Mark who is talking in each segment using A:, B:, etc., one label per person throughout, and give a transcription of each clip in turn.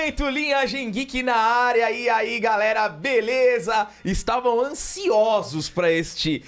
A: momento, Linhagem Geek na área. E aí, galera, beleza? Estavam ansiosos pra este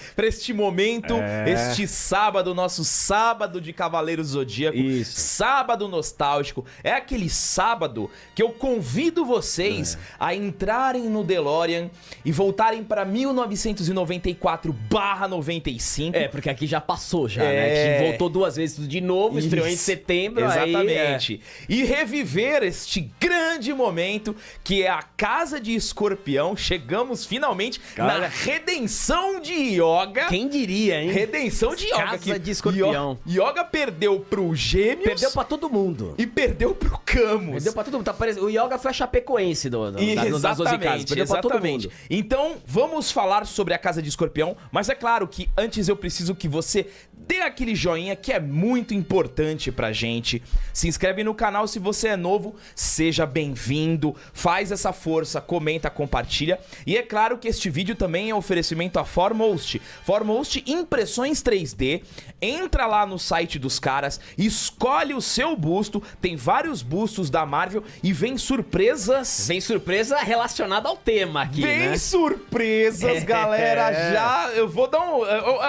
A: momento, este sábado, nosso sábado de Cavaleiro Zodíaco.
B: Isso.
A: Sábado nostálgico. É aquele sábado que eu convido vocês a entrarem no DeLorean e voltarem pra 1994/95.
B: É, porque aqui já passou né? Que voltou 2 vezes de novo, estreou em setembro.
A: Exatamente. E reviver este grande momento que é a Casa de Escorpião. Chegamos finalmente na redenção de Yoga.
B: Quem diria, hein?
A: Redenção de Yoga.
B: Casa de Escorpião.
A: Yoga perdeu pro Gêmeos.
B: Perdeu pra todo mundo.
A: E perdeu pro Camus.
B: Perdeu pra todo mundo. Tá parecendo... O Yoga foi a Chapecoense das 12 casas. Perdeu pra todo mundo.
A: Então, vamos falar sobre a Casa de Escorpião. Mas é claro que antes eu preciso que você dê aquele joinha que é muito importante pra gente. Se inscreve no canal se você é novo. Seja bem-vindo. Faz essa força, comenta, compartilha. E é claro que este vídeo também é oferecimento a Foremost. Foremost Impressões 3D. Entra lá no site dos caras, escolhe o seu busto. Tem vários bustos da Marvel e vem surpresas.
B: Vem surpresa relacionada ao tema aqui,
A: Vem
B: né?
A: surpresas, galera. Já eu vou dar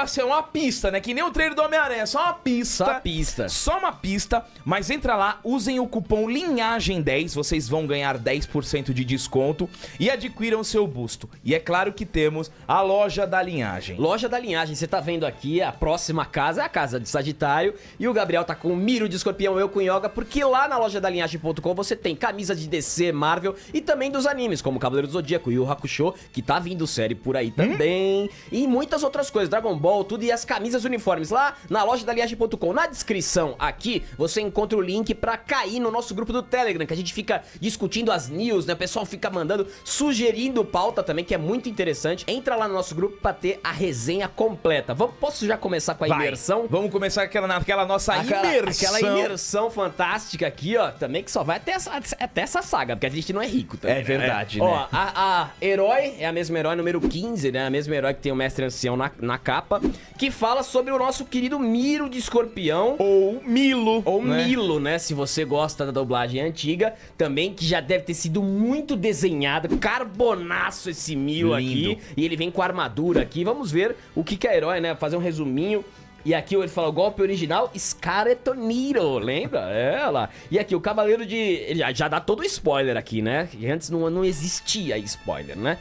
A: assim, uma pista, né? Que nem o trailer do Homem-Aranha, só uma pista.
B: Só a pista.
A: Só uma pista, mas entra lá, usem o cupom Linhagem10, vocês vão ganhar 10% de desconto e adquiram seu busto. E é claro que temos a loja da Linhagem.
B: Loja da Linhagem, você tá vendo aqui, a próxima casa é a casa de Sagitário. E o Gabriel tá com o Miro de Escorpião, eu com Yoga, porque lá na loja da Linhagem.com você tem camisa de DC, Marvel e também dos animes, como Cavaleiro do Zodíaco e o Hakusho, que tá vindo série por aí também. E muitas outras coisas, Dragon Ball, tudo, e as camisas uniformes lá na loja da Linhagem.com. Na descrição aqui, você encontra o link pra cair no nosso grupo do Telegram, que a gente fica discutindo as news, né? O pessoal fica mandando, sugerindo pauta também, que é muito interessante. Entra lá no nosso grupo pra ter a resenha completa. Posso já começar com a imersão?
A: Vamos começar naquela nossa imersão.
B: Aquela imersão fantástica aqui, ó, também que só vai até essa saga, porque a gente não é rico também.
A: É verdade, né?
B: Ó, a herói é a mesma herói número 15, né? A mesma herói que tem o Mestre Ancião na capa, que fala sobre o nosso querido Miro de Escorpião.
A: Ou Milo.
B: Ou Milo, né? Se você gosta da dublagem antiga, também, que já deve ter sido muito desenhado, carbonaço esse Milo aqui. E ele vem com a armadura aqui. Vamos ver o que é herói, né? Fazer um resuminho. E aqui ele fala o golpe original, Scaretoniro, lembra? É, lá. E aqui o Cavaleiro de... Ele já dá todo o spoiler aqui, né? E antes não existia spoiler, né?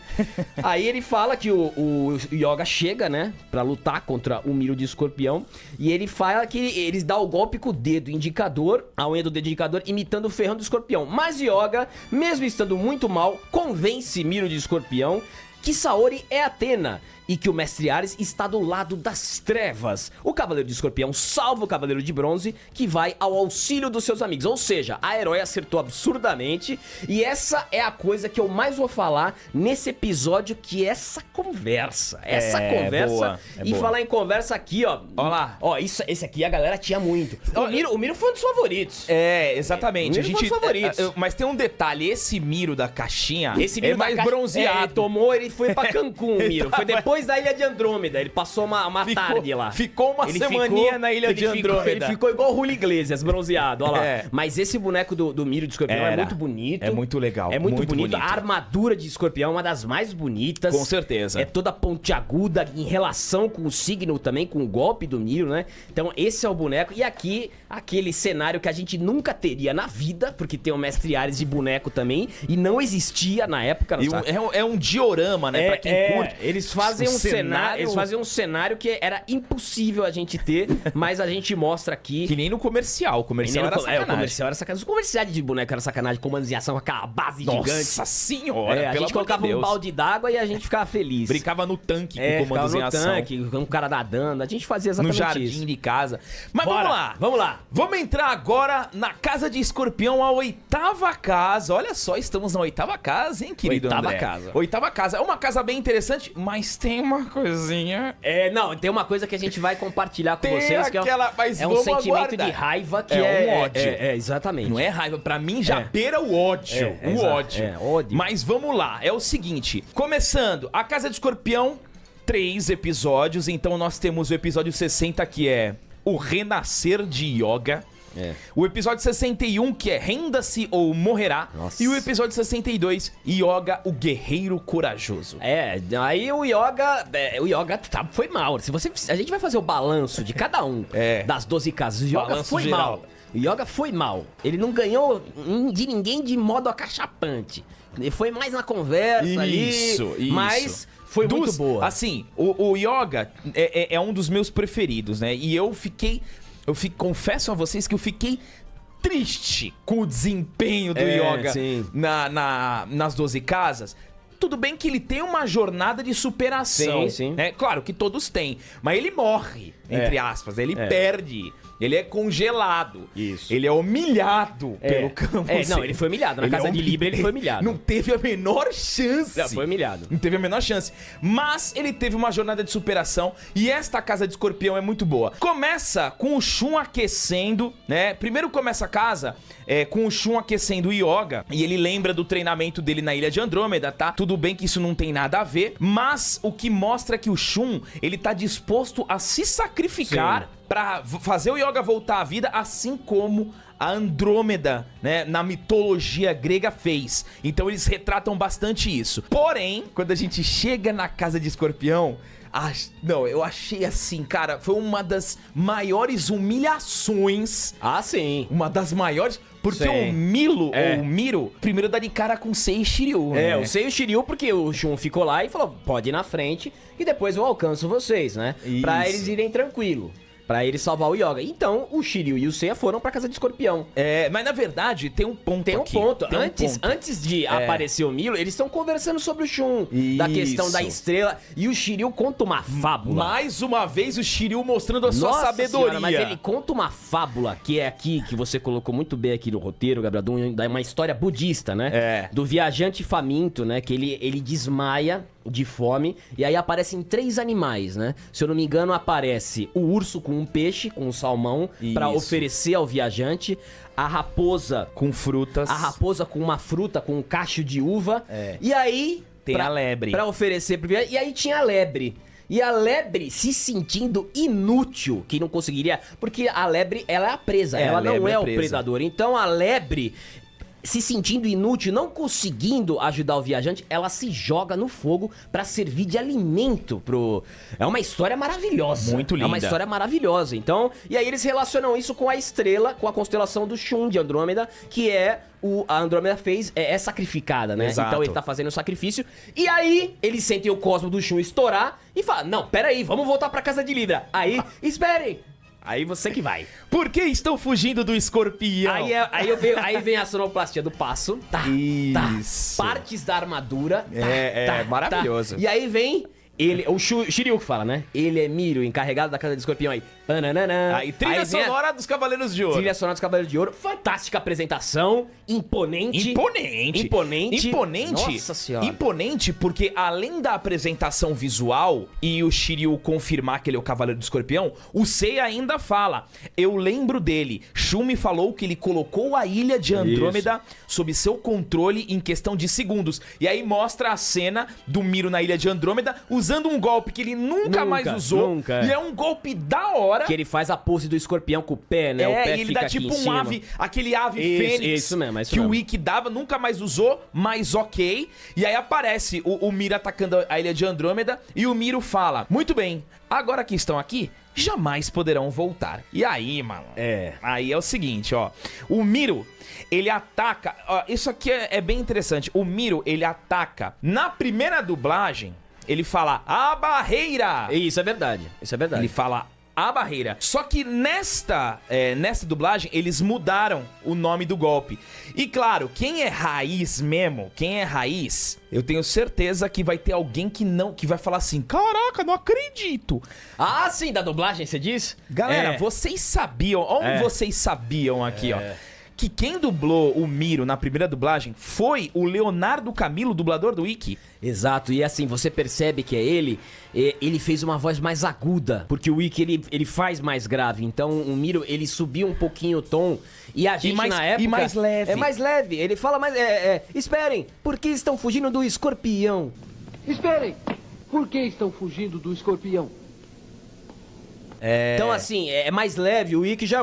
B: Aí ele fala que o Yoga chega, né? Pra lutar contra o Miro de Escorpião. E ele fala que eles dão o golpe com o dedo indicador, a unha do dedo indicador, imitando o ferrão do escorpião. Mas Yoga, mesmo estando muito mal, convence Miro de Escorpião que Saori é Athena e que o Mestre Ares está do lado das trevas. O Cavaleiro de Escorpião salva o Cavaleiro de Bronze, que vai ao auxílio dos seus amigos. Ou seja, a herói acertou absurdamente. E essa é a coisa que eu mais vou falar nesse episódio, que é essa conversa. Essa conversa.
A: Boa,
B: e
A: boa.
B: Falar em conversa aqui, ó.
A: Olha lá.
B: Ó, esse aqui a galera tinha muito. O Miro foi um dos favoritos.
A: É, exatamente.
B: O Miro foi um dos favoritos.
A: Mas tem um detalhe, esse Miro da caixinha
B: Esse Miro
A: é mais
B: da
A: bronzeado.
B: Ele foi pra Cancún, o Miro. Foi depois da Ilha de Andrômeda. Ele passou uma tarde lá.
A: Ficou uma semaninha na Ilha de Andrômeda.
B: Ele ficou igual o Julio Iglesias, bronzeado, olha lá.
A: É.
B: Mas esse boneco do Miro de Escorpião é muito bonito.
A: É muito legal.
B: É muito bonito. A armadura de Escorpião é uma das mais bonitas.
A: Com certeza.
B: É toda pontiaguda em relação com o signo também, com o golpe do Miro, né? Então esse é o boneco. E aqui, aquele cenário que a gente nunca teria na vida, porque tem o Mestre Ares de boneco também, e não existia na época.
A: É um diorama, né? Pra quem curte.
B: Eles fazem um cenário que era impossível a gente ter, mas a gente mostra aqui.
A: Que nem no comercial. O comercial era sacanagem.
B: O comercial era sacanagem. Os comerciais de boneco era sacanagem, comandos em ação com aquela base gigante.
A: Nossa senhora,
B: a gente colocava um balde d'água e a gente ficava feliz.
A: Brincava no tanque com comandos em ação.
B: Tanque, com um cara nadando. A gente fazia exatamente isso.
A: No jardim de casa. Mas
B: Bora,
A: vamos lá. Vamos entrar agora na Casa de Escorpião, a 8ª casa. Olha só, estamos na 8ª casa, hein, querido André?
B: 8ª casa.
A: 8ª casa. É uma casa bem interessante, mas tem uma coisinha...
B: Não, tem uma coisa que a gente vai compartilhar com vocês, que é um sentimento
A: aguardar.
B: de raiva, que
A: um ódio.
B: Exatamente.
A: Não é raiva, pra mim já beira o ódio.
B: Ódio.
A: Mas vamos lá, é o seguinte. Começando, a Casa de Escorpião, 3 episódios. Então nós temos o episódio 60, que é o Renascer de Yoga. O episódio 61, que é Renda-se ou Morrerá.
B: Nossa.
A: E o episódio 62, Yoga, o Guerreiro Corajoso.
B: Aí o Yoga foi mal. A gente vai fazer o balanço de cada um das 12 casas. O Yoga
A: Balanço
B: foi
A: geral.
B: mal. O Yoga foi mal. Ele não ganhou de ninguém de modo acachapante. Ele foi mais na conversa ali, mas foi muito boa.
A: Assim, o Yoga é um dos meus preferidos, né? E confesso a vocês que eu fiquei triste com o desempenho do Yoga nas 12 casas. Tudo bem que ele tem uma jornada de superação.
B: Sim.
A: Né? Claro que todos têm. Mas ele morre, entre aspas. Ele perde. Ele é congelado.
B: Isso.
A: Ele é humilhado pelo campo.
B: Não, ele foi humilhado. Na casa de Libra ele foi humilhado.
A: Não teve a menor chance.
B: Foi humilhado.
A: Não teve a menor chance. Mas ele teve uma jornada de superação. E esta casa de escorpião é muito boa. Começa com o Shun aquecendo, né? Primeiro começa a casa com o Shun aquecendo o Yoga. E ele lembra do treinamento dele na Ilha de Andrômeda, tá? Tudo bem que isso não tem nada a ver. Mas o que mostra que o Shun, ele tá disposto a se sacrificar pra fazer o Yoga voltar à vida, assim como a Andrômeda, né, na mitologia grega fez. Então eles retratam bastante isso. Porém, quando a gente chega na casa de escorpião, eu achei assim, cara, foi uma das maiores humilhações.
B: Sim.
A: Uma das maiores, porque o Miro, primeiro dá de cara com Sei e Shiryu, né?
B: O Sei e o Shiryu, porque o Shun ficou lá e falou, pode ir na frente e depois eu alcanço vocês, né?
A: Isso.
B: Pra eles irem tranquilo. Pra ele salvar o Yoga. Então, o Shiryu e o Seiya foram pra casa de escorpião.
A: Mas na verdade, tem um ponto
B: Tem um
A: aqui.
B: ponto.
A: Tem um
B: Antes de aparecer o Milo, eles estão conversando sobre o Shun. Da questão da estrela. E o Shiryu conta uma fábula.
A: Mais uma vez, o Shiryu mostrando a sua sabedoria.
B: Senhora, mas ele conta uma fábula, que é aqui, que você colocou muito bem aqui no roteiro, Gabriel, de uma história budista, né? Do viajante faminto, né? Que ele desmaia de fome, e aí aparecem 3 animais, né? Se eu não me engano, aparece o urso com um peixe, com um salmão, pra oferecer ao viajante, a raposa
A: com frutas,
B: a raposa com uma fruta, com um cacho de uva, e aí
A: tem a lebre
B: pra oferecer pro viajante, e aí tinha a lebre. E a lebre se sentindo inútil, que não conseguiria, porque a lebre, ela é a presa, ela não é o predador. Então a lebre, se sentindo inútil, não conseguindo ajudar o viajante, ela se joga no fogo pra servir de alimento pro... É uma história maravilhosa.
A: Muito linda.
B: É uma história maravilhosa. Então, e aí eles relacionam isso com a estrela, com a constelação do Shun de Andrômeda, que a Andrômeda fez, é sacrificada, né?
A: Exato.
B: Então ele tá fazendo o sacrifício. E aí, eles sentem o cosmo do Shun estourar e falam, não, peraí, vamos voltar pra casa de Libra. Aí, esperem. Aí você que vai.
A: Por que estão fugindo do escorpião?
B: Aí vem a sonoplastia do passo.
A: Isso.
B: Partes da armadura.
A: Maravilhoso.
B: E aí vem o Shiryu que fala, né? Ele é Miro, encarregado da casa de escorpião aí.
A: Aí, trilha sonora dos Cavaleiros de Ouro.
B: Trilha sonora dos Cavaleiros de Ouro. Fantástica apresentação. Imponente. Nossa senhora.
A: Imponente porque além da apresentação visual e o Shiryu confirmar que ele é o Cavaleiro do Escorpião, o Seiya ainda fala, eu lembro dele, Shun me falou que ele colocou a ilha de Andrômeda sob seu controle em questão de segundos. E aí mostra a cena do Miro na ilha de Andrômeda usando um golpe que ele nunca mais usou. E é um golpe da hora.
B: Que ele faz a pose do escorpião com o pé, né? O pé
A: e ele
B: fica
A: dá
B: aqui
A: tipo
B: em cima.
A: aquele ave fênix.
B: Isso mesmo,
A: que o Ikki dava, nunca mais usou, mas ok. E aí aparece o Miro atacando a ilha de Andrômeda e o Miro fala, muito bem, agora que estão aqui, jamais poderão voltar. E aí, mano, aí é o seguinte, ó, o Miro, ele ataca, ó, isso aqui é bem interessante, o Miro, ele ataca, na primeira dublagem, ele fala, a barreira!
B: Isso é verdade,
A: Ele fala a barreira. Só que nesta dublagem, eles mudaram o nome do golpe. E claro, quem é raiz mesmo, eu tenho certeza que vai ter alguém que vai falar assim, caraca, não acredito.
B: Ah, sim, da dublagem, você diz?
A: Galera, vocês sabiam, vocês sabiam aqui, ó, que quem dublou o Miro na primeira dublagem foi o Leonardo Camilo, dublador do Ikki.
B: Exato, e assim, você percebe que é ele fez uma voz mais aguda, porque o Ikki, ele faz mais grave, então o Miro, ele subiu um pouquinho o tom, e a gente na época...
A: E mais leve.
B: É mais leve, ele fala mais... esperem, por que estão fugindo do escorpião?
C: Esperem, por que estão fugindo do escorpião?
B: Então, assim, é mais leve. O Ikki já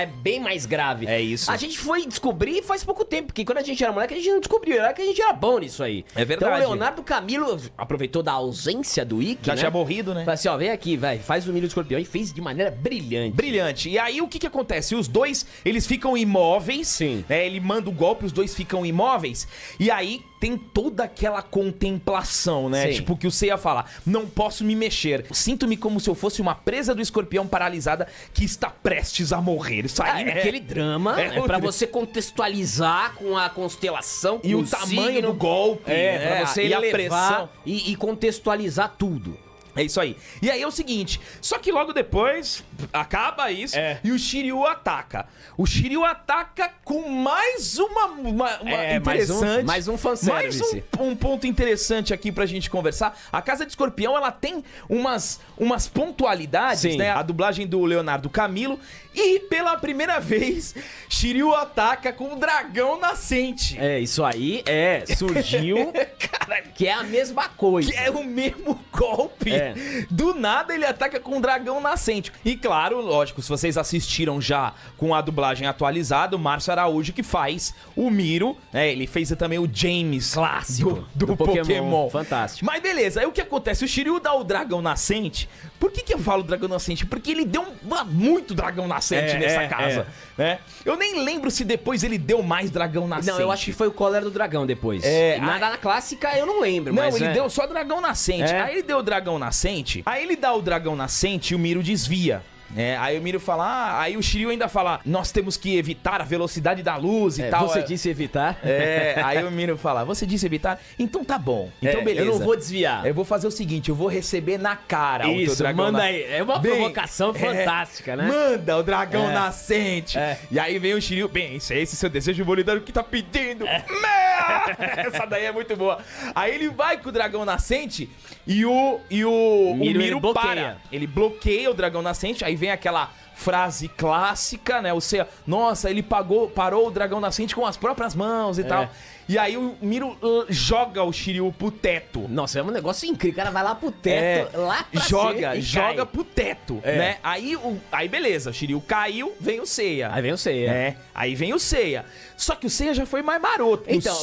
B: é bem mais grave.
A: É isso.
B: A gente foi descobrir faz pouco tempo, porque quando a gente era moleque, a gente não descobriu. Era que a gente era bom nisso aí.
A: É verdade.
B: Então, o Leonardo Camilo aproveitou da ausência do Ikki,
A: Já
B: né?
A: tinha morrido, né?
B: Falei assim, ó, vem aqui, vai, faz o milho do escorpião. E fez de maneira brilhante.
A: Brilhante. E aí, o que acontece? Os dois, eles ficam imóveis.
B: Sim.
A: Né? Ele manda o golpe, os dois ficam imóveis. E aí, tem toda aquela contemplação, né?
B: Sim.
A: Tipo, que o Seiya fala, não posso me mexer. Sinto-me como se eu fosse uma presa do escorpião paralisada que está prestes a morrer. Isso aí, né?
B: Aquele drama é pra
A: o-
B: você contextualizar com a constelação, com
A: E o tamanho
B: signo.
A: do golpe.
B: É,
A: né?
B: pra você
A: e a
B: levar
A: pressão.
B: e contextualizar tudo.
A: É isso aí. E aí é o seguinte, só que logo depois acaba isso e o Shiryu ataca. O Shiryu ataca com mais uma interessante.
B: mais um fanservice.
A: Mais um ponto interessante aqui pra gente conversar. A Casa de Escorpião, ela tem umas pontualidades,
B: Sim.
A: né? A dublagem do Leonardo Camilo. E pela primeira vez, Shiryu ataca com o dragão nascente.
B: É, isso aí surgiu
A: Cara,
B: que é a mesma coisa.
A: que é o mesmo golpe.
B: É.
A: Do nada ele ataca com um dragão nascente. E claro, lógico, se vocês assistiram já com a dublagem atualizada, o Márcio Araújo que faz o Miro, né? Ele fez também o James
B: Clássico
A: do Pokémon.
B: Fantástico.
A: Mas beleza, aí o que acontece? O Shiryu dá o dragão nascente. Por que eu falo dragão nascente? Porque ele deu muito dragão nascente nessa casa, né? Eu nem lembro se depois ele deu mais dragão nascente.
B: Não, eu acho que foi o Cólera do Dragão depois.
A: É,
B: na clássica eu não lembro,
A: Não,
B: mas
A: ele deu só dragão nascente.
B: É.
A: Aí ele deu o dragão nascente. Aí ele dá o dragão nascente e o Miro desvia. Aí o Miro fala, aí o Shiryu ainda fala, nós temos que evitar a velocidade da luz e tal.
B: Você disse evitar?
A: Aí o Miro fala, você disse evitar? Então tá bom. Então beleza.
B: Eu não vou desviar.
A: Eu vou fazer o seguinte, eu vou receber na cara o teu
B: Isso,
A: dragão.
B: manda aí. É uma
A: Bem,
B: provocação fantástica, né?
A: Manda o dragão
B: É.
A: nascente.
B: É.
A: E aí vem o Shiryu, bem, esse é esse seu desejo, eu vou lhe dar o que tá pedindo. Essa daí é muito boa. Aí ele vai com o dragão nascente e o
B: Miro, ele
A: Miro
B: bloqueia.
A: para. Ele bloqueia o dragão nascente, aí vem aquela frase clássica, né? O Seiya, nossa, ele parou o dragão nascente com as próprias mãos e tal. E aí o Miro joga o Shiryu pro teto.
B: Nossa, é um negócio incrível. O cara vai lá pro teto, lá pra cima e
A: joga
B: cai.
A: pro teto, né? Aí beleza, o Shiryu caiu, vem o Seiya.
B: Aí vem o Seiya.
A: Aí vem o Seiya. Só que o Seiya já foi mais maroto.
B: Então,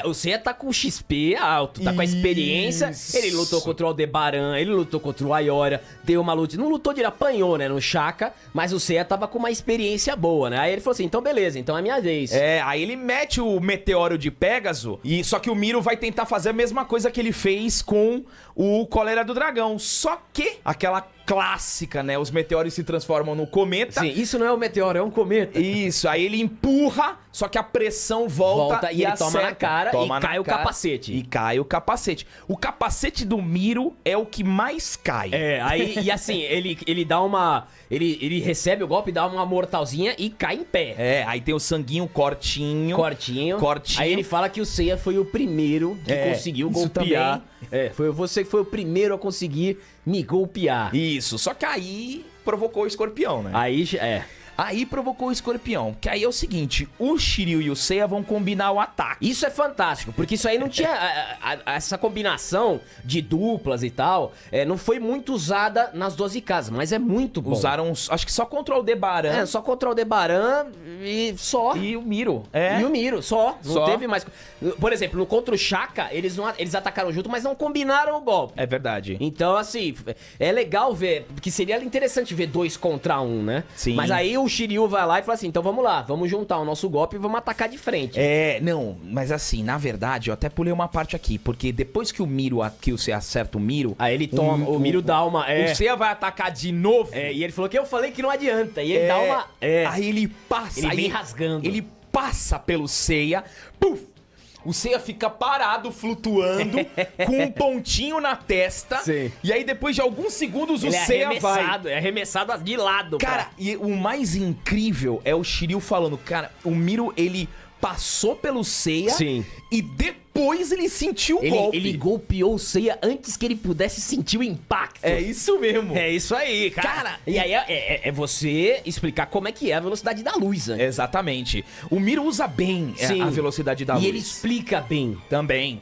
B: o Seiya tá com o XP alto, tá com a experiência.
A: Isso.
B: Ele lutou contra o Aldebaran, ele lutou contra o Ayora, deu uma luta. Não lutou direto, apanhou, né, no Shaka, mas o Seiya tava com uma experiência boa, né? Aí ele falou assim: então beleza, então é minha vez.
A: Aí ele mete o meteoro de Pégaso, e só que o Miro vai tentar fazer a mesma coisa que ele fez com o Cólera do Dragão. Só que aquela clássica, né? Os meteoros se transformam no cometa.
B: Sim, isso não é um meteoro, é um cometa.
A: Isso, aí ele empurra, só que a pressão volta
B: e ele toma na cara
A: Toma
B: e
A: na
B: cai o
A: cara,
B: capacete.
A: E cai o capacete. O capacete do Miro é o que mais cai.
B: E assim, ele dá uma... Ele recebe o golpe, dá uma mortalzinha e cai em pé.
A: Aí tem o sanguinho cortinho.
B: Cortinho. Aí ele fala que o Seiya foi o primeiro que conseguiu
A: isso
B: golpear. Foi você que foi o primeiro a conseguir me golpear.
A: Isso, só que aí provocou o escorpião, né? Aí provocou o escorpião, que aí é o seguinte, o Shiryu e o Seiya vão combinar o ataque.
B: Isso é fantástico, porque isso aí não tinha... essa combinação de duplas e tal, não foi muito usada nas 12 casas, mas é muito bom.
A: Usaram, acho que só contra o Aldebaran.
B: Só contra o Aldebaran e só.
A: E o Miro.
B: E o Miro, só. Não
A: Só.
B: teve mais... Por exemplo, no contra o Shaka, eles atacaram junto, mas não combinaram o golpe.
A: É verdade.
B: Então, assim, é legal ver, porque seria interessante ver 2 contra 1, né?
A: Sim.
B: Mas aí o Shiryu vai lá e fala assim, então vamos lá, vamos juntar o nosso golpe e vamos atacar de frente.
A: Não, mas assim, na verdade, eu até pulei uma parte aqui, porque depois que o Seiya acerta o Miro...
B: Aí ele toma, o Miro dá uma...
A: O Seiya vai atacar de novo.
B: E ele falou que eu falei que não adianta, e ele dá uma...
A: Aí ele passa...
B: Ele vem rasgando.
A: Ele passa pelo Seiya, puf! O Seiya fica parado, flutuando, com um pontinho na testa.
B: Sim.
A: E aí, depois de alguns segundos,
B: Ele
A: o Seiya vai...
B: É arremessado de lado.
A: Cara, e o mais incrível é o Shiryu falando, cara, o Miro, ele passou pelo Seiya.
B: Sim.
A: E depois ele sentiu o golpe.
B: Ele golpeou o Seiya antes que ele pudesse sentir o impacto.
A: É isso mesmo.
B: É isso aí, cara. E aí é você explicar como é que é a velocidade da luz, né?
A: Exatamente. O Miro usa bem
B: Sim.
A: a velocidade da luz.
B: E ele explica bem.
A: Também.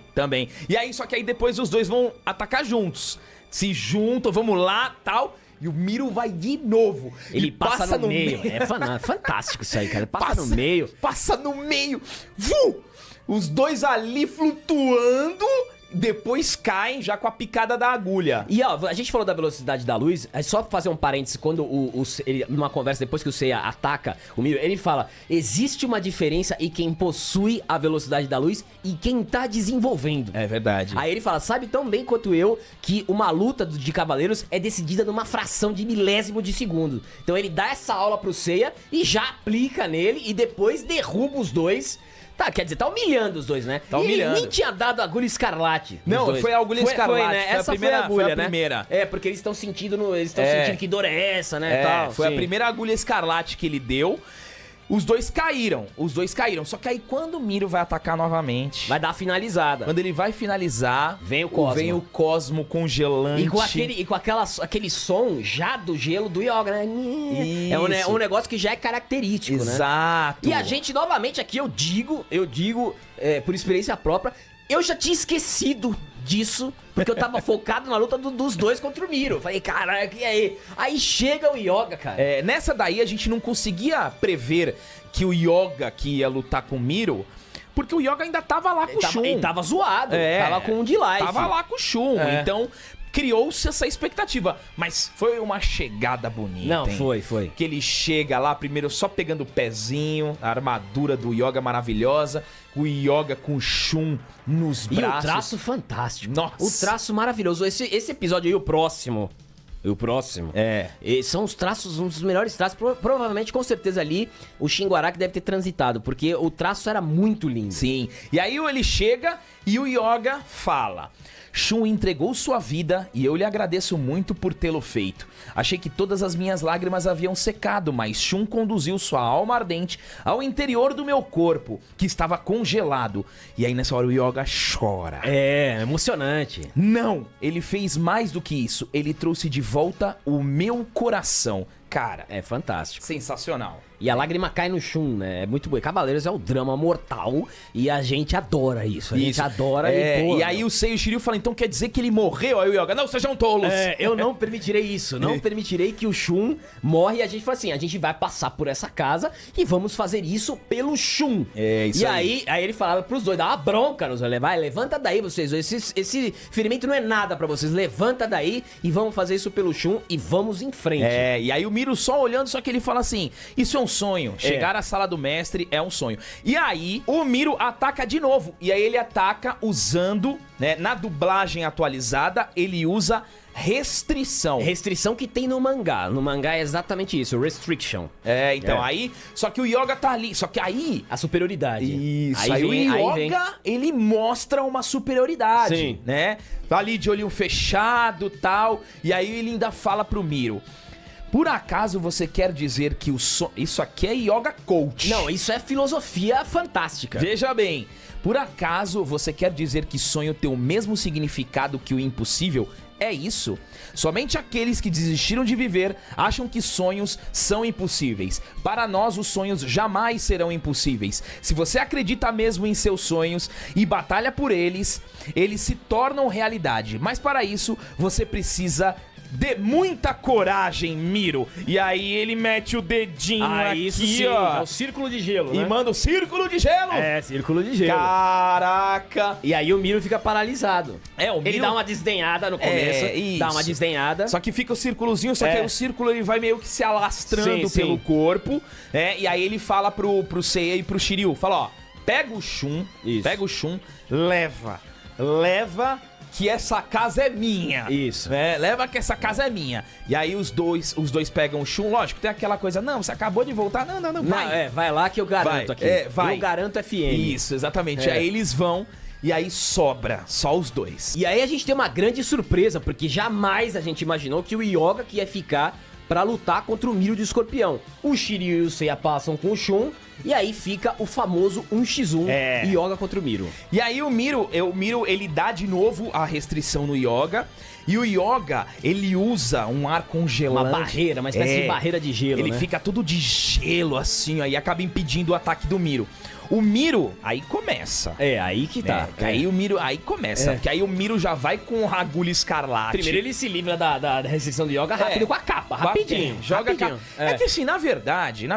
A: E aí, só que aí depois os dois vão atacar juntos. Se juntam, vamos lá, tal... E o Miro vai de novo.
B: Ele passa no meio. É fantástico isso aí, cara. Ele passa no meio.
A: Passa no meio. Vu! Os dois ali flutuando, depois caem já com a picada da agulha.
B: E ó, a gente falou da velocidade da luz, é só fazer um parênteses, quando ele, numa conversa depois que o Seiya ataca o Miro, ele fala, existe uma diferença em quem possui a velocidade da luz e quem tá desenvolvendo.
A: É verdade.
B: Aí ele fala, sabe tão bem quanto eu que uma luta de cavaleiros é decidida numa fração de milésimo de segundo. Então ele dá essa aula pro Seiya e já aplica nele e depois derruba os dois. Tá, quer dizer, tá humilhando os dois, né?
A: Tá humilhando.
B: Ele nem tinha dado a agulha escarlate.
A: Não, foi a agulha escarlate.
B: Foi, né? Essa
A: foi a agulha,
B: né?
A: primeira.
B: É, porque eles estão sentindo, sentindo que dor é essa, né? Tal,
A: foi
B: sim.
A: a primeira agulha escarlate que ele deu. Os dois caíram. Só que aí quando o Miro vai atacar novamente...
B: Vai dar a finalizada.
A: Quando ele vai finalizar...
B: Vem o Cosmo.
A: Vem o Cosmo congelante.
B: E com aquele som já do gelo do Yoga, né?
A: Isso.
B: É um negócio que já é característico, né?
A: Exato.
B: E a gente, novamente, aqui eu digo, por experiência própria, eu já tinha esquecido disso, porque eu tava focado na luta dos dois contra o Miro. Falei, caraca, e aí? Aí chega o Yoga, cara.
A: Nessa daí a gente não conseguia prever que o Yoga que ia lutar com o Miro, porque o Yoga ainda tava lá com o Shun.
B: Ele tava zoado, tava com um de life.
A: Tava lá com o Shun, então criou-se essa expectativa. Mas foi uma chegada bonita,
B: Não,
A: hein?
B: foi.
A: Que ele chega lá primeiro só pegando o pezinho, a armadura do Yoga maravilhosa, o Yoga com o Shun nos braços.
B: E o traço fantástico.
A: Nossa.
B: O traço maravilhoso. Esse episódio aí, o próximo... São os traços, um dos melhores traços. Provavelmente, com certeza ali, o Shin Araki deve ter transitado, porque o traço era muito lindo.
A: Sim. E aí ele chega e o Yoga fala: Shun entregou sua vida e eu lhe agradeço muito por tê-lo feito. Achei que todas as minhas lágrimas haviam secado, mas Shun conduziu sua alma ardente ao interior do meu corpo, que estava congelado. E aí nessa hora o Yoga chora.
B: É emocionante.
A: Não, ele fez mais do que isso. Ele trouxe de volta o meu coração. Cara,
B: é fantástico.
A: Sensacional.
B: E a lágrima cai no Shun, né? É muito bom. Cavaleiros é o drama mortal e a gente adora isso. A gente adora
A: e aí o Seiya e o Shiryu falam, então quer dizer que ele morreu? Aí o Yoga, não, sejam tolos.
B: Eu não permitirei isso. Não permitirei que o Shun morre. E a gente fala assim, a gente vai passar por essa casa e vamos fazer isso pelo Shun.
A: É, isso aí.
B: Aí ele falava pros dois, dá uma bronca nos olhos. Vai, levanta daí vocês. Esse ferimento não é nada pra vocês. Levanta daí e vamos fazer isso pelo Shun e vamos em frente.
A: E aí o Miro só olhando, só que ele fala assim, isso é um sonho. Chegar à sala do mestre é um sonho. E aí o Miro ataca de novo. E aí ele ataca usando, né, na dublagem atualizada, ele usa restrição.
B: Restrição que tem no mangá. No mangá é exatamente isso, restriction.
A: Aí... Só que o Yoga tá ali. Só que aí...
B: A superioridade.
A: Isso. Aí o Yoga, ele mostra uma superioridade.
B: Sim.
A: Né? Tá ali de olhinho fechado e tal. E aí ele ainda fala pro Miro: por acaso você quer dizer que isso aqui é Yoga Coach?
B: Não, isso é filosofia fantástica.
A: Veja bem, por acaso você quer dizer que sonho tem o mesmo significado que o impossível? É isso? Somente aqueles que desistiram de viver acham que sonhos são impossíveis. Para nós, os sonhos jamais serão impossíveis. Se você acredita mesmo em seus sonhos e batalha por eles, eles se tornam realidade. Mas para isso, você precisa de muita coragem, Miro. E aí ele mete o dedinho aqui,
B: isso sim,
A: ó.
B: É o círculo de gelo, né?
A: E manda o círculo de gelo.
B: Círculo de gelo.
A: Caraca.
B: E aí o Miro fica paralisado.
A: O Miro...
B: Ele dá uma desdenhada no começo. Dá uma desdenhada.
A: Só que fica o círculozinho, só que aí o círculo ele vai meio que se alastrando pelo corpo. E aí ele fala pro Seiya e pro Shiryu, fala, ó, pega o Shun, leva que essa casa é minha.
B: Isso.
A: Leva que essa casa é minha. E aí os dois pegam o Shun, lógico, tem aquela coisa, não, você acabou de voltar, não, vai.
B: Vai lá que eu garanto aqui.
A: Vai.
B: Eu garanto FM.
A: Isso, exatamente. Aí eles vão e aí sobra só os dois.
B: E aí a gente tem uma grande surpresa, porque jamais a gente imaginou que o Yoga que ia ficar pra lutar contra o Miro de Escorpião. O Shiryu e o Seiya passam com o Shun, e aí fica o famoso 1x1 Yoga contra o Miro.
A: E aí o Miro, ele dá de novo a restrição no Yoga, e o Yoga, ele usa um ar congelante.
B: Uma barreira, uma espécie de barreira de gelo,
A: Ele
B: né?
A: fica todo de gelo assim, aí acaba impedindo o ataque do Miro. O Miro, aí começa.
B: Aí que tá.
A: Aí o Miro, aí começa. Porque aí o Miro já vai com a agulha escarlate.
B: Primeiro ele se livra da restrição do Yoga rápido com a capa, rapidinho.
A: Joga
B: rapidinho.
A: a capa. É que assim, na verdade,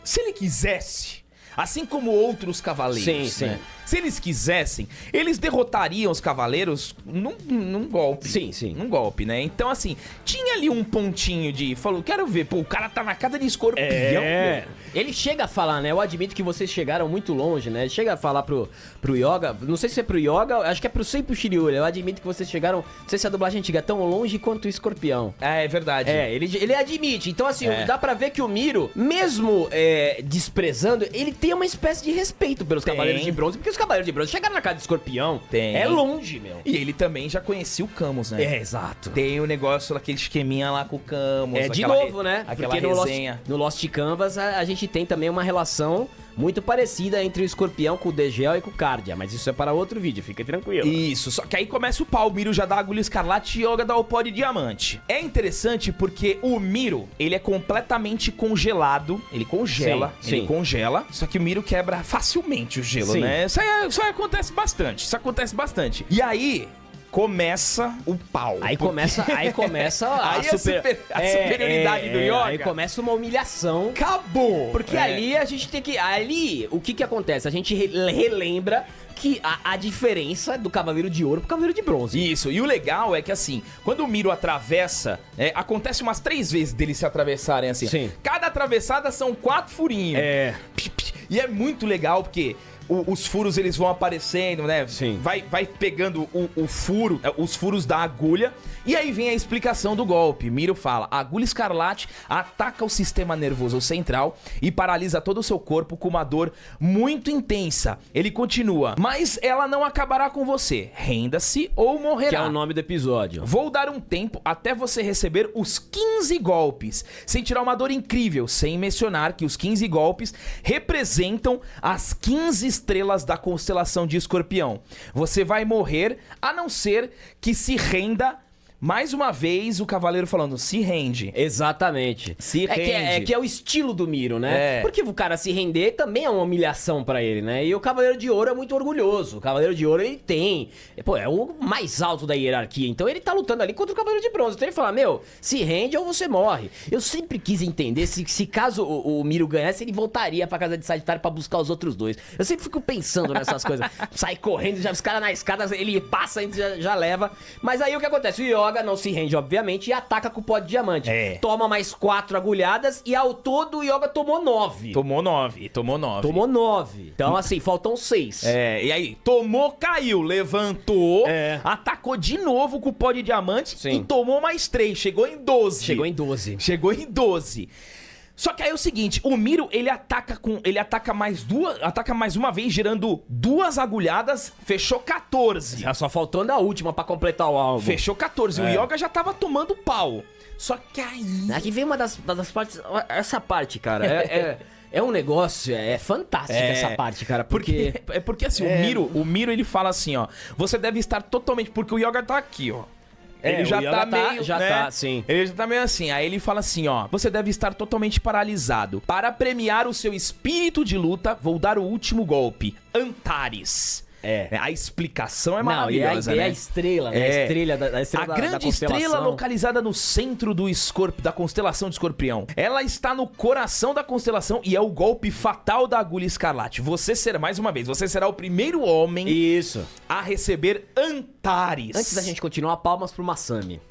A: se ele quisesse, assim como outros cavaleiros,
B: Sim.
A: né? Se eles quisessem, eles derrotariam os cavaleiros num golpe.
B: Sim.
A: Num golpe, né? Então, assim, tinha ali um pontinho de... Falou, quero ver, pô, o cara tá na casa de escorpião.
B: Ele chega a falar, né? Eu admito que vocês chegaram muito longe, né? Ele chega a falar pro Yoga, não sei se é pro Yoga, acho que é pro Sei e pro Shiryu. Eu admito que vocês chegaram, não sei se a dublagem antiga é tão longe quanto o escorpião.
A: É verdade.
B: Ele admite. Então, assim, dá pra ver que o Miro, mesmo desprezando, ele tem uma espécie de respeito pelos Cavaleiros de Bronze, porque os Cavaleiros de Bronze chegaram na casa de escorpião. É longe, meu.
A: E ele também já conhecia o Camus, né?
B: Exato.
A: Tem o negócio, aquele esqueminha lá com o Camus.
B: De novo, né?
A: Aquela
B: Porque
A: resenha.
B: no Lost Canvas a gente tem também uma relação muito parecida entre o escorpião com o Degel e com o Cardia, mas isso é para outro vídeo, fica tranquilo.
A: Isso, só que aí começa o pau, o Miro já dá a agulha escarlate e Yoga dá o pó de diamante. É interessante porque o Miro, ele é completamente congelado, ele congela, só que o Miro quebra facilmente o gelo, né? Isso aí acontece bastante, E aí... começa o pau.
B: Aí começa a
A: superioridade do Yoga.
B: Aí começa uma humilhação.
A: Acabou!
B: Porque ali a gente tem que... Ali, o que acontece? A gente relembra que a diferença do Cavaleiro de Ouro pro Cavaleiro de Bronze.
A: Isso, e o legal é que assim, quando o Miro atravessa, acontece umas 3 vezes deles se atravessarem assim.
B: Sim.
A: Cada atravessada são 4 furinhos. E é muito legal porque... Os furos eles vão aparecendo, né?
B: Sim.
A: Vai pegando o furo, os furos da agulha. E aí vem a explicação do golpe. Miro fala: a agulha escarlate ataca o sistema nervoso central e paralisa todo o seu corpo com uma dor muito intensa. Ele continua: mas ela não acabará com você. Renda-se ou morrerá.
B: Que é o nome do episódio.
A: Vou dar um tempo até você receber os 15 golpes. Sentirá uma dor incrível, sem mencionar que os 15 golpes representam as 15 estrelas da constelação de Escorpião. Você vai morrer, a não ser que se renda. Mais uma vez, o cavaleiro falando, se rende.
B: Exatamente.
A: Se rende.
B: Que é o estilo do Miro, né? Porque o cara se render também é uma humilhação pra ele, né? E o Cavaleiro de Ouro é muito orgulhoso. O Cavaleiro de Ouro, ele tem... Pô, é o mais alto da hierarquia. Então ele tá lutando ali contra o Cavaleiro de Bronze. Então ele fala, meu, se rende ou você morre. Eu sempre quis entender se caso o Miro ganhasse, ele voltaria pra casa de Sagitário pra buscar os outros dois. Eu sempre fico pensando nessas coisas. Sai correndo, já os caras na escada, ele passa, já leva. Mas aí o que acontece? O Yoga não se rende, obviamente, e ataca com o pó de diamante. Toma mais 4 agulhadas e ao todo o Yoga tomou 9.
A: Tomou 9.
B: Então, assim, faltam 6.
A: E aí, tomou, caiu, levantou, atacou de novo com o pó de diamante e tomou mais 3. Chegou em 12. Só que aí é o seguinte, o Miro, ele ataca mais uma vez, gerando 2 agulhadas, fechou 14.
B: Já só faltando a última pra completar o álbum.
A: Fechou 14, o Yoga já tava tomando pau. Só que aí...
B: Aqui vem uma das partes, essa parte, cara, é um negócio, é fantástica essa parte, cara, porque...
A: Porque assim, o Miro, ele fala assim, ó, você deve estar totalmente... Porque o Yoga tá aqui, ó. Ele já tá meio,
B: sim.
A: Ele já tá meio assim. Aí ele fala assim, ó: você deve estar totalmente paralisado. Para premiar o seu espírito de luta, vou dar o último golpe. Antares. A explicação é maravilhosa, né?
B: A estrela, né? A estrela
A: a grande estrela localizada no centro da constelação de Escorpião. Ela está no coração da constelação e é o golpe fatal da agulha escarlate. Você será o primeiro homem a receber Antares.
B: Antes da gente continuar, palmas pro Masami.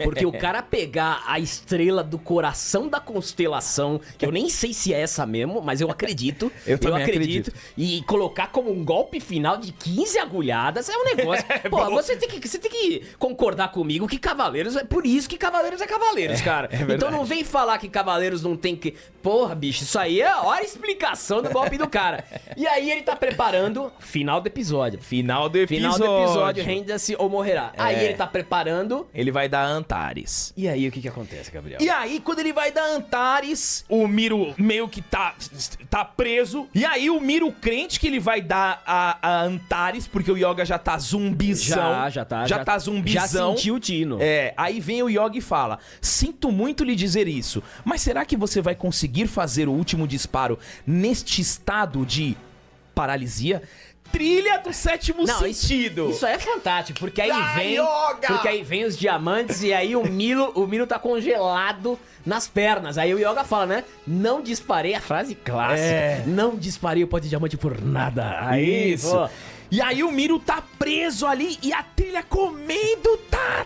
B: Porque o cara pegar a estrela do coração da constelação, que eu nem sei se é essa mesmo, mas eu acredito. eu acredito. E colocar como um golpe final de 15 agulhadas é um negócio. Pô, você tem que concordar comigo que Cavaleiros é por isso que Cavaleiros é Cavaleiros, cara. Então não vem falar que Cavaleiros não tem que... Porra, bicho, isso aí é a explicação do golpe do cara. E aí ele tá preparando final do episódio.
A: Final do episódio,
B: renda-se ou morrerá. Aí ele tá preparando...
A: Ele vai dar Antares.
B: E aí o que acontece, Gabriel?
A: E aí quando ele vai dar Antares, o Miro meio que tá preso. E aí o Miro crente que ele vai dar a Antares, porque o Yoga já tá zumbizão. Já tá zumbizão.
B: Já sentiu o tino.
A: Aí vem o Yoga e fala: sinto muito lhe dizer isso, mas será que você vai conseguir fazer o último disparo neste estado de paralisia. Trilha do sétimo sentido.
B: Isso aí é fantástico, porque aí vem.
A: Yoga!
B: Porque aí vem os diamantes e aí o Milo tá congelado nas pernas. Aí o Yoga fala, né? Não disparei, a frase clássica. Não disparei o pó de diamante por nada. Aí,
A: Isso.
B: pô.
A: E aí o Miro tá preso ali e a trilha comendo, tá.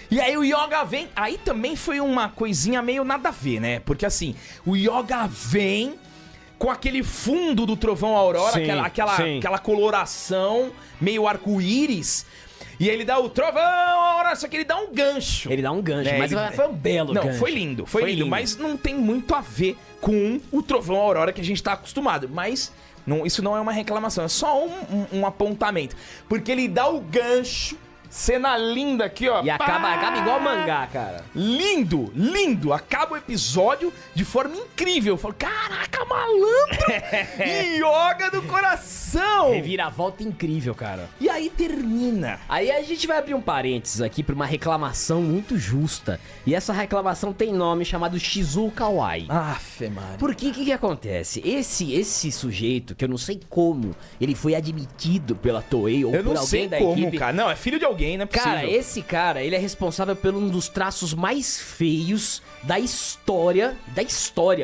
A: E aí o Yoga vem, aí também foi uma coisinha meio nada a ver, né? Porque assim, o Yoga vem com aquele fundo do Trovão Aurora,
B: Sim,
A: aquela coloração meio arco-íris. E ele dá o Trovão Aurora, só que ele dá um gancho.
B: Ele dá um gancho,
A: É,
B: mas
A: ele-
B: foi um belo
A: Não,
B: gancho.
A: foi lindo, mas não tem muito a ver com o Trovão Aurora que a gente tá acostumado. Mas isso não é uma reclamação, é só um apontamento. Porque ele dá o gancho, cena linda aqui, ó.
B: E acaba igual mangá, cara.
A: Lindo, lindo. Acaba o episódio de forma incrível. Eu falo, caraca, malandro! Yoga do coração!
B: Reviravolta incrível, cara.
A: E aí termina.
B: Aí a gente vai abrir um parênteses aqui pra uma reclamação muito justa. E essa reclamação tem nome chamado Shizuo Kawai.
A: Afe, Maria.
B: Porque o que acontece? Esse sujeito, que eu não sei como, ele foi admitido pela Toei ou
A: Eu
B: por
A: não sei
B: alguém da
A: como,
B: equipe.
A: cara. Não, é filho de alguém, não é possível.
B: Cara, esse cara, ele é responsável por um dos traços mais feios da história,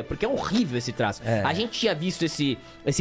B: porque é horrível esse traço.
A: É.
B: A gente tinha visto esse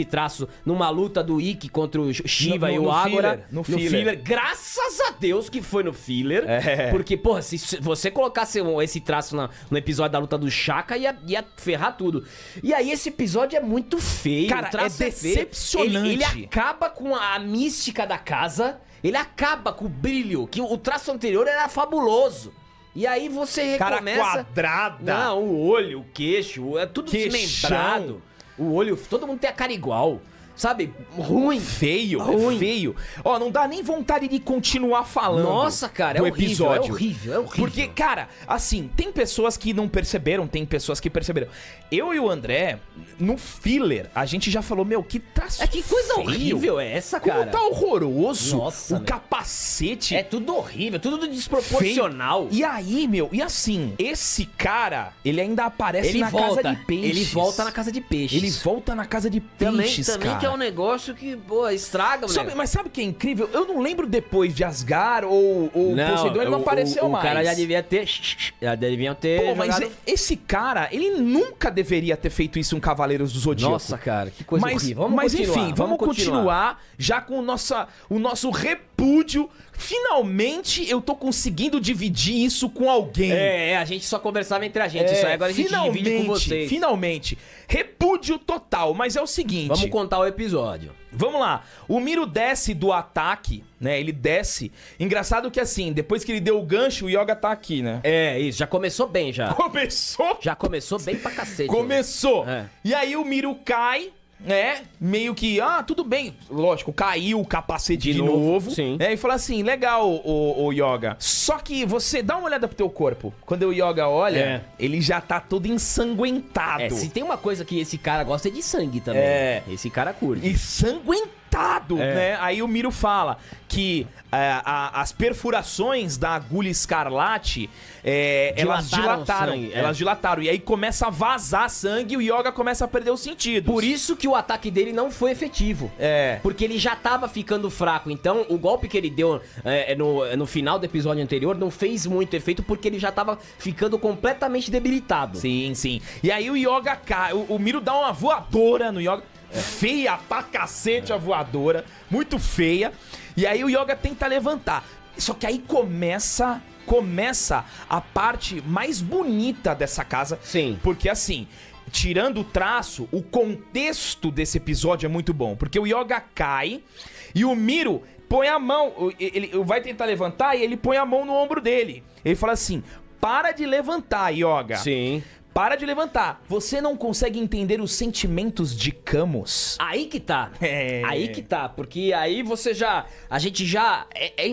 B: traço numa luta do Ikki contra o Shiva e o
A: no
B: Agora.
A: filler, no filler.
B: Graças a Deus que foi no filler.
A: É.
B: Porque, porra, se você colocasse esse traço no episódio da luta do Shaka, ia ferrar tudo. E aí esse episódio é muito feio.
A: Cara,
B: o traço
A: é
B: feio.
A: decepcionante.
B: Ele acaba com a mística da casa. Ele acaba com o brilho, que o traço anterior era fabuloso. E aí você
A: Cara
B: recomeça...
A: quadrada.
B: Não, o olho, o queixo, é tudo
A: Queixão.
B: desmembrado. O olho, todo mundo tem a cara igual. Sabe? Ruim.
A: Feio,
B: Ruim.
A: é feio. Ó, não dá nem vontade de continuar falando.
B: Nossa, cara, é
A: do
B: horrível,
A: episódio.
B: é horrível, é horrível.
A: Porque, cara, assim, tem pessoas que não perceberam, tem pessoas que perceberam. Eu e o André, no filler, a gente já falou, meu, que traço
B: É que coisa
A: feio.
B: horrível é essa,
A: Como
B: cara?
A: tá horroroso.
B: Nossa,
A: o
B: meu.
A: capacete.
B: É tudo horrível, tudo desproporcional.
A: E aí, meu, e assim, esse cara, ele ainda aparece
B: Ele
A: na
B: volta,
A: casa de peixes.
B: ele volta na casa de peixes.
A: Ele volta na casa de
B: também,
A: peixes,
B: também
A: cara.
B: que é um negócio que, pô, estraga o negócio.
A: Mas sabe o que é incrível? Eu não lembro depois de Asgar ou Poseidon, ele não apareceu mais.
B: O cara já devia ter... Já deviam ter
A: Pô, mas
B: jogado...
A: esse cara, ele nunca deveria ter feito isso em Cavaleiros do Zodíaco.
B: Nossa, cara, que coisa
A: mas,
B: horrível.
A: Mas enfim, vamos continuar já com o nosso repúdio. Finalmente eu tô conseguindo dividir isso com alguém.
B: A gente só conversava entre a gente. Isso aí agora a gente divide com vocês.
A: Finalmente. Repúdio total. Mas é o seguinte.
B: Vamos contar o episódio.
A: Vamos lá. O Miro desce do ataque, né? Ele desce. Engraçado que assim, depois que ele deu o gancho, o Yoga tá aqui, né?
B: É, isso. Já começou bem, já.
A: Começou?
B: Já começou bem pra cacete.
A: Começou.
B: É.
A: E aí o Miro cai, né? Meio que, tudo bem. Lógico, caiu o capacete de novo.
B: Sim.
A: Né? E fala assim, legal, o Yoga. Só que você dá uma olhada pro teu corpo. Quando o Yoga olha, ele já tá todo ensanguentado.
B: Se tem uma coisa que esse cara gosta é de sangue também. Esse cara curte.
A: Ensanguentado, né? Aí o Miro fala que as perfurações da agulha escarlate, elas dilataram.
B: sangue,
A: Elas dilataram. E aí começa a vazar sangue e o Yoga começa a perder os sentidos.
B: Por isso que o ataque dele não foi efetivo. Porque ele já tava ficando fraco. Então, o golpe que ele deu no final do episódio anterior não fez muito efeito porque ele já tava ficando completamente debilitado.
A: Sim, sim. E aí o Yoga cai. O Miro dá uma voadora no Yoga. Feia pra cacete a voadora. Muito feia. E aí o Yoga tenta levantar. Só que aí começa a parte mais bonita dessa casa.
B: Sim.
A: Porque assim, tirando o traço, o contexto desse episódio é muito bom. Porque o Yoga cai e o Miro põe a mão. Ele vai tentar levantar e ele põe a mão no ombro dele. Ele fala assim: para de levantar, Yoga.
B: Sim.
A: Para de levantar. Você não consegue entender os sentimentos de Camus.
B: Aí que tá. Aí que tá. Porque aí você já... A gente já... É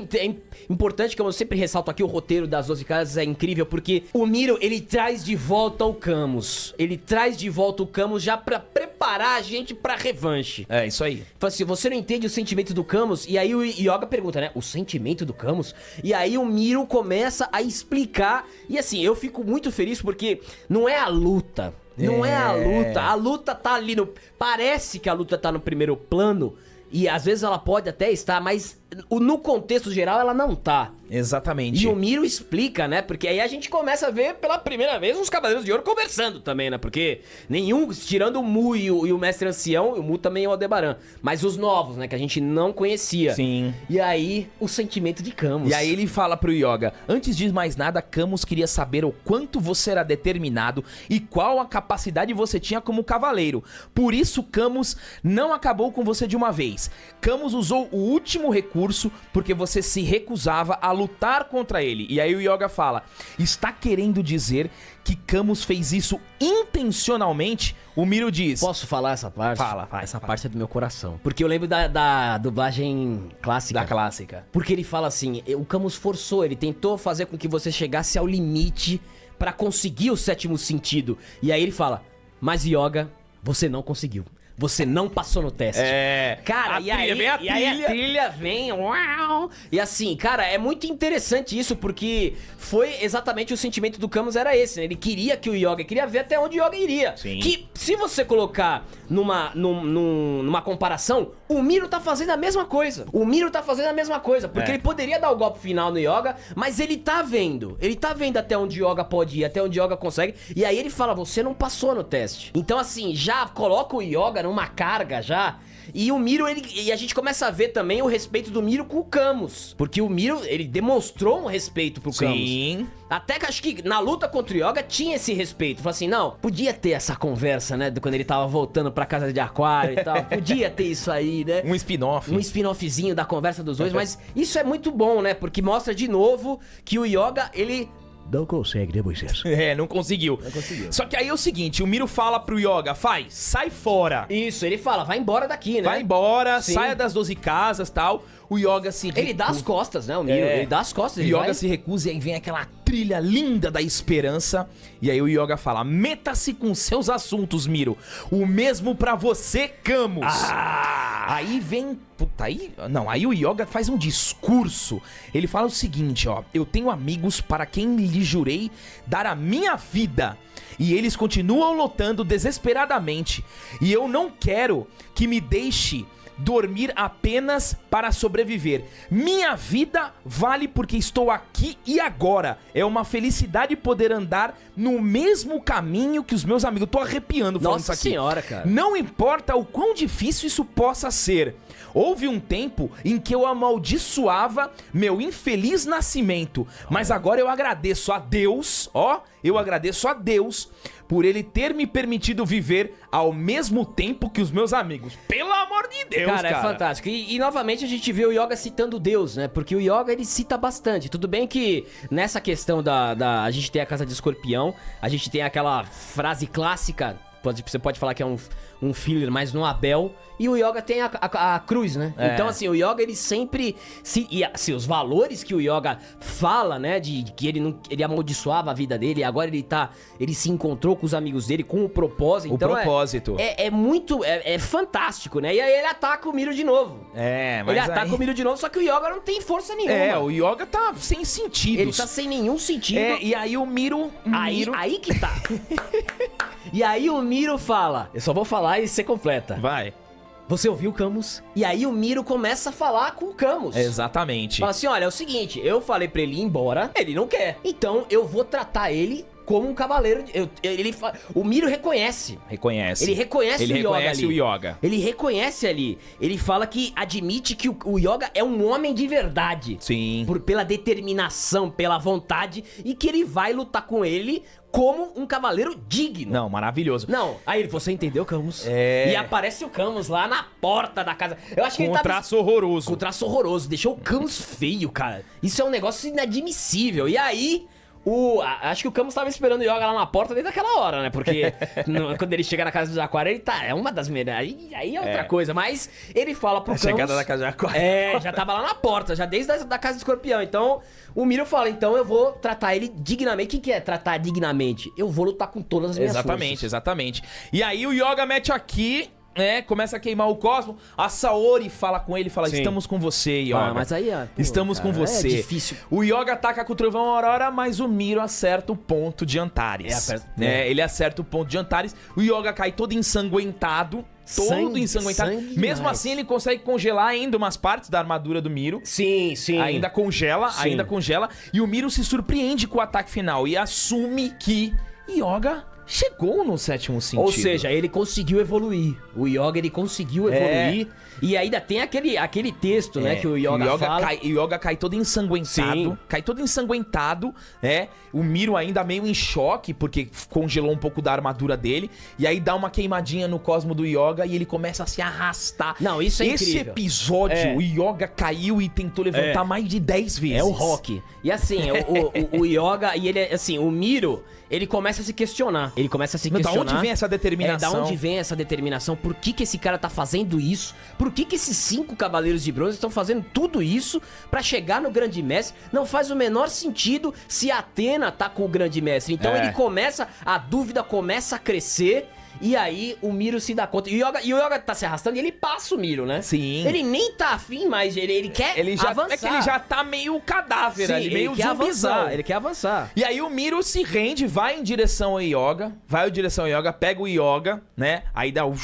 B: importante, como eu sempre ressalto aqui, o roteiro das 12 casas é incrível, porque o Miro, ele traz de volta o Camus. Ele traz de volta o Camus já pra preparar a gente pra revanche.
A: É, isso aí.
B: Fala assim, você não entende o sentimento do Camus? E aí o Yoga pergunta, né? O sentimento do Camus? E aí o Miro começa a explicar. E assim, eu fico muito feliz porque não é a luta Não é a luta. A luta tá ali no... Parece que a luta tá no primeiro plano. E às vezes ela pode até estar, mas no contexto geral ela não tá.
A: Exatamente.
B: E o Miro explica, né? Porque aí a gente começa a ver pela primeira vez os Cavaleiros de Ouro conversando também, né? Porque nenhum, tirando o Mu e o Mestre Ancião, o Mu também é o Aldebaran. Mas os novos, né? Que a gente não conhecia.
A: Sim.
B: E aí, o sentimento de Camus.
A: E aí ele fala pro Yoga: antes de mais nada, Camus queria saber o quanto você era determinado e qual a capacidade você tinha como cavaleiro. Por isso, Camus não acabou com você de uma vez. Camus usou o último recurso porque você se recusava a lutar contra ele. E aí o Yoga fala: está querendo dizer que Camus fez isso intencionalmente? O Miro diz:
B: Posso falar essa parte?
A: Fala.
B: Essa parte é do meu coração. Porque eu lembro da dublagem clássica.
A: Da clássica.
B: Porque ele fala assim, o Camus forçou, ele tentou fazer com que você chegasse ao limite pra conseguir o sétimo sentido. E aí ele fala: mas Yoga, você não conseguiu. Você não passou no teste. Cara, e aí a trilha vem, uau. E assim, cara, é muito interessante isso, porque foi exatamente o sentimento do Camus era esse, né? Ele queria que o Yoga, queria ver até onde o Yoga iria.
A: Sim.
B: Que, se você colocar numa comparação, o Miro tá fazendo a mesma coisa. O Miro tá fazendo a mesma coisa, porque ele poderia dar o golpe final no Yoga, mas ele tá vendo. Ele tá vendo até onde o Yoga pode ir, até onde o Yoga consegue. E aí ele fala: você não passou no teste. Então assim, já coloca o Yoga numa carga já. E o Miro, e a gente começa a ver também o respeito do Miro com o Camus. Porque o Miro, ele demonstrou um respeito pro Camus.
A: Sim.
B: Até que acho que na luta contra o Yoga tinha esse respeito. Falou assim, não, podia ter essa conversa, né? Quando ele tava voltando pra casa de Aquário e tal. Podia ter isso aí, né?
A: Um spin-off.
B: Um spin-offzinho da conversa dos dois. Mas isso é muito bom, né? Porque mostra de novo que o Yoga, ele... não consegue, né, Moisés?
A: Não conseguiu. Só que aí é o seguinte, o Miro fala pro Yoga: sai fora.
B: Isso, ele fala, vai embora daqui, né?
A: Vai embora,
B: Sim.
A: saia das 12 casas e tal. O Yoga se recusa.
B: Ele dá as costas, né, o Miro? Ele dá as costas.
A: O
B: Ele
A: Yoga
B: vai...
A: se recusa e aí vem aquela trilha linda da esperança. E aí o Yoga fala: meta-se com seus assuntos, Miro. O mesmo pra você, Camus. Aí vem... Puta, aí o Yoga faz um discurso. Ele fala o seguinte, ó: eu tenho amigos para quem lhe jurei dar a minha vida. E eles continuam lutando desesperadamente. E eu não quero que me deixe dormir apenas para sobreviver. Minha vida vale porque estou aqui e agora. É uma felicidade poder andar no mesmo caminho que os meus amigos. Eu tô arrepiando falando isso
B: Nossa
A: aqui.
B: senhora, cara.
A: Não importa o quão difícil isso possa ser. Houve um tempo em que eu amaldiçoava meu infeliz nascimento, mas agora eu agradeço a Deus, eu agradeço a Deus por ele ter me permitido viver ao mesmo tempo que os meus amigos. Pelo amor de Deus, cara.
B: É fantástico. E novamente a gente vê o Yoga citando Deus, né? Porque o Yoga, ele cita bastante. Tudo bem que nessa questão a gente tem a Casa de Escorpião, a gente tem aquela frase clássica, você pode falar que é um filler, mas no Abel. E o Yoga tem a cruz, né? Então, assim, o Yoga, ele sempre... os valores que o Yoga fala, né? De que ele amaldiçoava a vida dele. E agora ele se encontrou com os amigos dele com o propósito.
A: O
B: então,
A: propósito.
B: É muito... É fantástico, né? E aí ele ataca o Miro de novo.
A: Mas
B: ele ataca o Miro de novo, só que o Yoga não tem força nenhuma.
A: O Yoga tá sem sentido.
B: Ele tá sem nenhum sentido.
A: E aí o Miro...
B: Aí que tá. E aí o Miro fala... Eu só vou falar e você completa.
A: Vai.
B: Você ouviu o Camus? E aí o Miro começa a falar com o Camus.
A: Exatamente.
B: Fala assim, olha, é o seguinte, eu falei pra ele ir embora, ele não quer. Então eu vou tratar ele como um cavaleiro. O Miro reconhece. Ele reconhece
A: o Yoga.
B: Ele reconhece ali. Ele fala que admite que o Yoga é um homem de verdade.
A: Sim.
B: Pela determinação, pela vontade. E que ele vai lutar com ele como um cavaleiro digno.
A: Não, maravilhoso.
B: Não, aí você entendeu, Camus? E aparece o Camus lá na porta da casa. Eu acho que ele
A: Com um traço horroroso.
B: Com um traço horroroso. Deixou o Camus feio, cara. Isso é um negócio inadmissível. E aí... acho que o Camus tava esperando o Yoga lá na porta desde aquela hora, né? Porque quando ele chega na casa dos Aquários, ele tá... É uma das melhores... Aí é outra coisa. Mas ele fala pro Camus...
A: A chegada da casa de Aquário.
B: Já tava lá na porta, já desde da casa do Escorpião. Então, o Miro fala, então eu vou tratar ele dignamente. O que é tratar dignamente? Eu vou lutar com todas as minhas forças.
A: Exatamente. E aí o Yoga mete aqui... começa a queimar o cosmo. A Saori fala com ele e fala, estamos com você, Yoga.
B: Mas aí,
A: estamos com você.
B: É difícil.
A: O Yoga ataca com o Trovão Aurora, mas o Miro acerta o ponto de Antares. Ele acerta o ponto de Antares. O Yoga cai todo ensanguentado. Todo ensanguentado. Mesmo
B: demais.
A: assim, ele consegue congelar ainda umas partes da armadura do Miro.
B: Sim.
A: Ainda congela. E o Miro se surpreende com o ataque final e assume que Yoga chegou no sétimo sentido.
B: Ou seja, ele conseguiu evoluir. O Yoga, ele conseguiu evoluir. E ainda tem aquele texto, né, que o Yoga fala.
A: O Yoga cai todo ensanguentado.
B: Sim.
A: Cai todo ensanguentado, né? O Miro ainda meio em choque, porque congelou um pouco da armadura dele. E aí dá uma queimadinha no cosmo do Yoga e ele começa a se arrastar.
B: Não, isso é
A: Esse
B: incrível.
A: episódio, o Yoga caiu e tentou levantar mais de 10 vezes.
B: É o Rock. E assim, o Yoga, e ele, assim, o Miro, ele começa a se questionar.
A: Da onde vem essa determinação?
B: Da onde vem essa determinação? Por que esse cara tá fazendo isso? Por que esses 5 Cavaleiros de Bronze estão fazendo tudo isso pra chegar no Grande Mestre? Não faz o menor sentido se a Athena tá com o Grande Mestre. Então a dúvida começa a crescer. E aí o Miro se dá conta. E o Yoga tá se arrastando e ele passa o Miro, né?
A: Sim.
B: Ele nem tá afim mais, ele quer avançar.
A: É que ele já tá meio cadáver ali, meio
B: ele quer
A: zumbizão.
B: avançar, ele quer avançar.
A: E aí o Miro se rende, vai em direção ao Yoga, pega o Yoga, né? Aí dá o...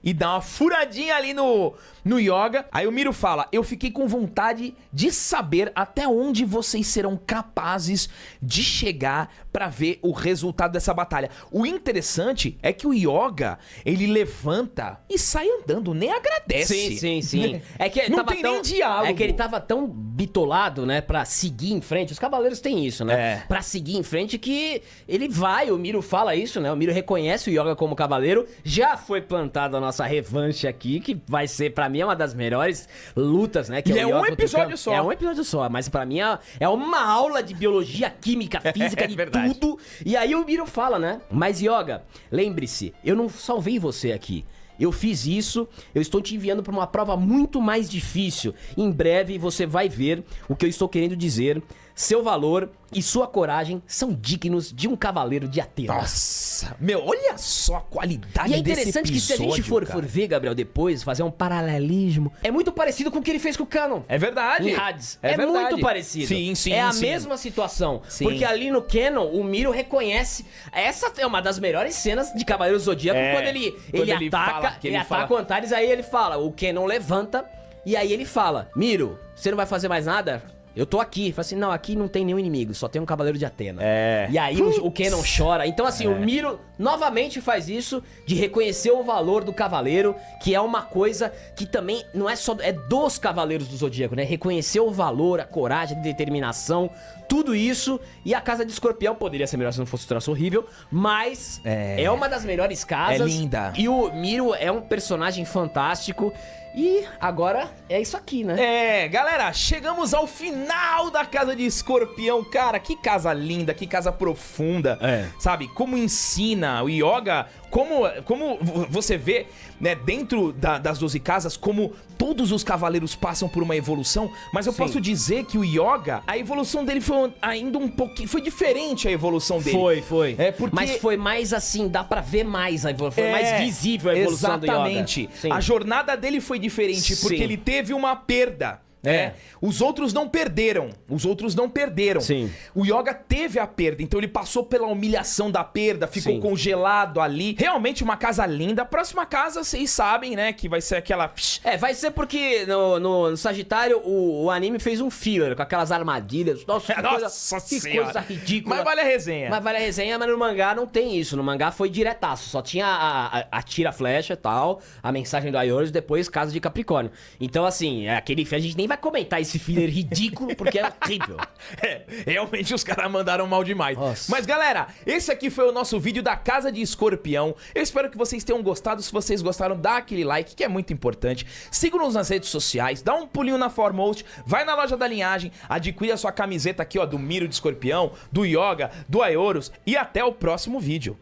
A: E dá uma furadinha ali no Yoga. Aí o Miro fala, eu fiquei com vontade de saber até onde vocês serão capazes de chegar pra ver o resultado dessa batalha. O interessante é que o Yoga, ele levanta e sai andando, nem agradece.
B: Sim. É que
A: não tem nem diálogo.
B: É que ele tava tão bitolado, né, pra seguir em frente. Os cavaleiros têm isso, né? Pra seguir em frente que ele vai, o Miro fala isso, né? O Miro reconhece o Yoga como cavaleiro. Já foi plantada a nossa revanche aqui, que vai ser, pra mim, é uma das melhores lutas, né? Que
A: é
B: o Yoga
A: um episódio só.
B: É um episódio só, mas pra mim é uma aula de biologia, química, física, de tudo. E aí o Miro fala, né? Mas Yoga, lembre-se, eu não salvei você aqui. Eu fiz isso, eu estou te enviando para uma prova muito mais difícil. Em breve você vai ver o que eu estou querendo dizer. Seu valor e sua coragem são dignos de um cavaleiro de Atena.
A: Nossa, meu, olha só a qualidade desse episódio.
B: E é interessante que se a gente for ver, Gabriel, depois, fazer um paralelismo, é muito parecido com o que ele fez com o Canon.
A: É verdade.
B: Em Hades.
A: É verdade.
B: Muito parecido.
A: Sim.
B: É a mesma situação.
A: Sim.
B: Porque ali no Canon, o Miro reconhece. Essa é uma das melhores cenas de Cavaleiro do Zodíaco, quando ele ataca o Antares, aí ele fala, o Canon levanta, e aí ele fala, Miro, você não vai fazer mais nada? Eu tô aqui. Fala assim, não, aqui não tem nenhum inimigo, só tem um Cavaleiro de Atena. E aí o Canon chora. Então assim, o Miro novamente faz isso de reconhecer o valor do cavaleiro, que é uma coisa que também não é só... É dos Cavaleiros do Zodíaco, né? Reconhecer o valor, a coragem, a determinação, tudo isso. E a Casa de Escorpião poderia ser melhor se não fosse um traço horrível, mas é uma das melhores casas.
A: É linda.
B: E o Miro é um personagem fantástico. E agora é isso aqui, né?
A: Galera, chegamos ao final da Casa de Escorpião. Cara, que casa linda, que casa profunda. Sabe, como ensina o Yoga, como você vê, né, dentro das 12 casas, como todos os cavaleiros passam por uma evolução. Mas eu posso dizer que o Yoga, a evolução dele foi ainda um pouquinho... Foi diferente a evolução dele.
B: Foi.
A: Porque...
B: Mas foi mais assim, dá pra ver mais a evolução. Foi mais visível a evolução do Yoga.
A: Exatamente. A jornada dele foi diferente, porque ele teve uma perda. Os outros não perderam.
B: Sim.
A: O Yoga teve a perda, então ele passou pela humilhação da perda, ficou congelado ali. Realmente uma casa linda. A próxima casa, vocês sabem, né, que vai ser aquela...
B: vai ser porque no Sagitário o anime fez um filler com aquelas armadilhas. Nossa, que coisa ridícula.
A: Mas vale a resenha.
B: Mas no mangá não tem isso. No mangá foi diretaço. Só tinha a tira-flecha e tal, a mensagem do Aioros e depois Casa de Capricórnio. Então, assim, aquele a gente nem vai comentar esse filler ridículo, porque é horrível.
A: Realmente os caras mandaram mal demais.
B: Nossa.
A: Mas galera, esse aqui foi o nosso vídeo da Casa de Escorpião. Eu espero que vocês tenham gostado. Se vocês gostaram, dá aquele like, que é muito importante. Sigam-nos nas redes sociais, dá um pulinho na Foremost, vai na loja da linhagem, adquire a sua camiseta aqui, ó, do Miro de Escorpião, do Yoga, do Aioros, e até o próximo vídeo.